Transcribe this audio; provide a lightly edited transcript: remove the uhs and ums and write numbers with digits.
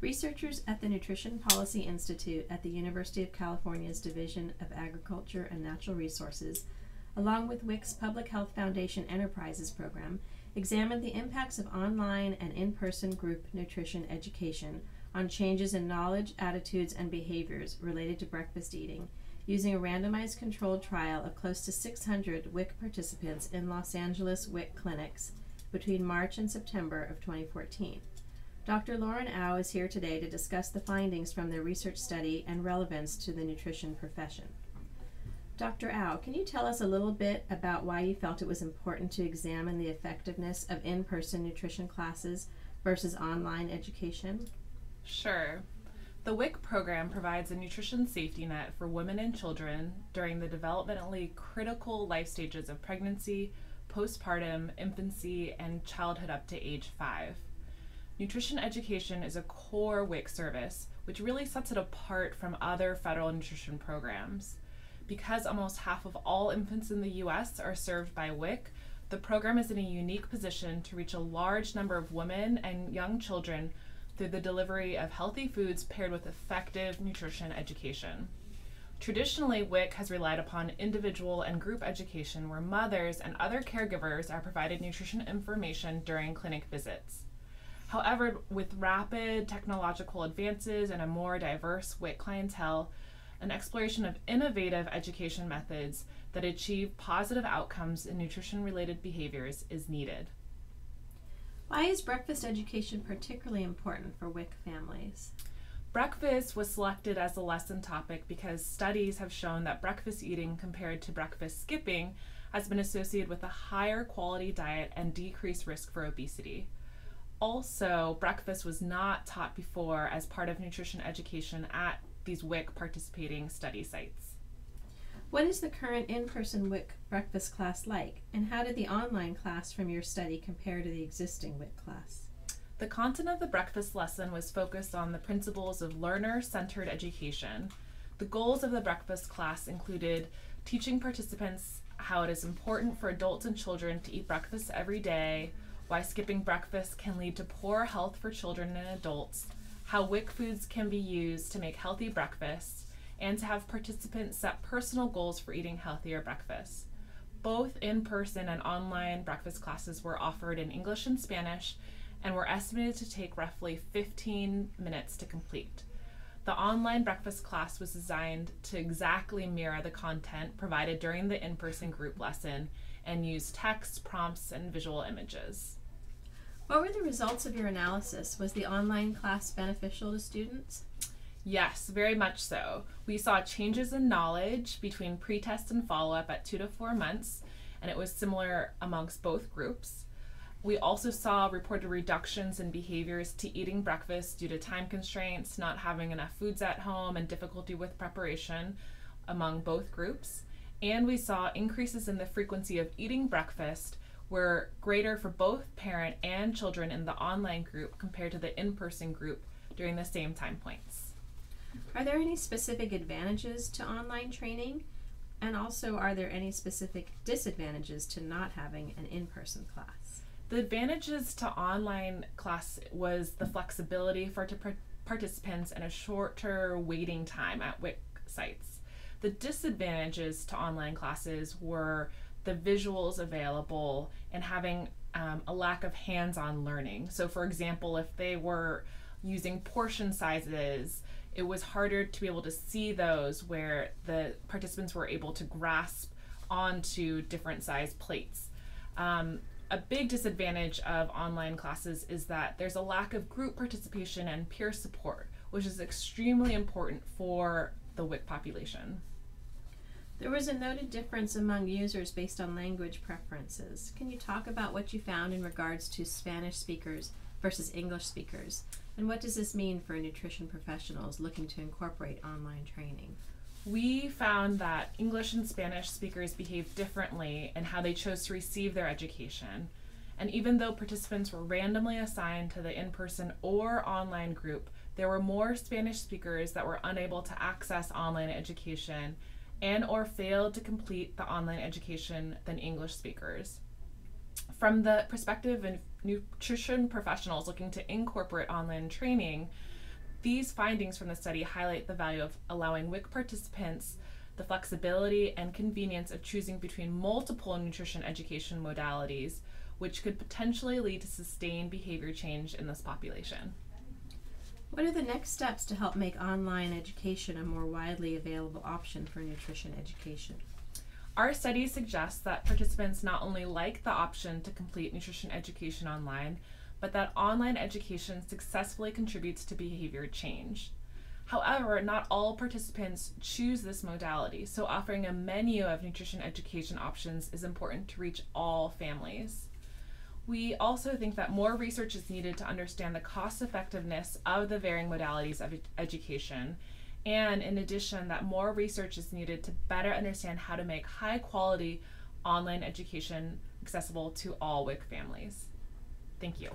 Researchers at the Nutrition Policy Institute at the University of California's Division of Agriculture and Natural Resources, along with WIC's Public Health Foundation Enterprises program, examined the impacts of online and in-person group nutrition education on changes in knowledge, attitudes, and behaviors related to breakfast eating, using a randomized controlled trial of close to 600 WIC participants in Los Angeles WIC clinics between March and September of 2014. Dr. Lorrene is here today to discuss the findings from their research study and relevance to the nutrition profession. Dr. Can you tell us a little bit about why you felt it was important to examine the effectiveness of in-person nutrition classes versus online education? Sure. The WIC program provides a nutrition safety net for women and children during the developmentally critical life stages of pregnancy, postpartum, infancy, and childhood up to age 5. Nutrition education is a core WIC service, which really sets it apart from other federal nutrition programs. Because almost half of all infants in the U.S. are served by WIC, the program is in a unique position to reach a large number of women and young children through the delivery of healthy foods paired with effective nutrition education. Traditionally, WIC has relied upon individual and group education where mothers and other caregivers are provided nutrition information during clinic visits. However, with rapid technological advances and a more diverse WIC clientele, an exploration of innovative education methods that achieve positive outcomes in nutrition-related behaviors is needed. Why is breakfast education particularly important for WIC families? Breakfast was selected as a lesson topic because studies have shown that breakfast eating compared to breakfast skipping has been associated with a higher quality diet and decreased risk for obesity. Also, breakfast was not taught before as part of nutrition education at these WIC participating study sites. What is the current in-person WIC breakfast class like, and how did the online class from your study compare to the existing WIC class? The content of the breakfast lesson was focused on the principles of learner-centered education. The goals of the breakfast class included teaching participants how it is important for adults and children to eat breakfast every day, why skipping breakfast can lead to poor health for children and adults, how WIC foods can be used to make healthy breakfasts, and to have participants set personal goals for eating healthier breakfasts. Both in-person and online breakfast classes were offered in English and Spanish and were estimated to take roughly 15 minutes to complete. The online breakfast class was designed to exactly mirror the content provided during the in-person group lesson and use text, prompts, and visual images. What were the results of your analysis? Was the online class beneficial to students? Yes, very much so. We saw changes in knowledge between pre-test and follow-up at 2 to 4 months, and it was similar amongst both groups. We also saw reported reductions in behaviors to eating breakfast due to time constraints, not having enough foods at home, and difficulty with preparation among both groups. And we saw increases in the frequency of eating breakfast were greater for both parent and children in the online group compared to the in-person group during the same time points. Are there any specific advantages to online training? And also, are there any specific disadvantages to not having an in-person class? The advantages to online class was the flexibility for participants and a shorter waiting time at WIC sites. The disadvantages to online classes were the visuals available and having a lack of hands-on learning. So for example, if they were using portion sizes, it was harder to be able to see those where the participants were able to grasp onto different size plates. A big disadvantage of online classes is that there's a lack of group participation and peer support, which is extremely important for the WIC population. There was a noted difference among users based on language preferences. Can you talk about what you found in regards to Spanish speakers versus English speakers? And what does this mean for nutrition professionals looking to incorporate online training? We found that English and Spanish speakers behaved differently in how they chose to receive their education. And even though participants were randomly assigned to the in-person or online group, there were more Spanish speakers that were unable to access online education and or failed to complete the online education than English speakers. From the perspective of nutrition professionals looking to incorporate online training, These findings from the study highlight the value of allowing WIC participants the flexibility and convenience of choosing between multiple nutrition education modalities, which could potentially lead to sustained behavior change in this population. What are the next steps to help make online education a more widely available option for nutrition education? Our study suggests that participants not only like the option to complete nutrition education online, but that online education successfully contributes to behavior change. However, not all participants choose this modality, so offering a menu of nutrition education options is important to reach all families. We also think that more research is needed to understand the cost effectiveness of the varying modalities of education, and in addition, that more research is needed to better understand how to make high quality online education accessible to all WIC families. Thank you.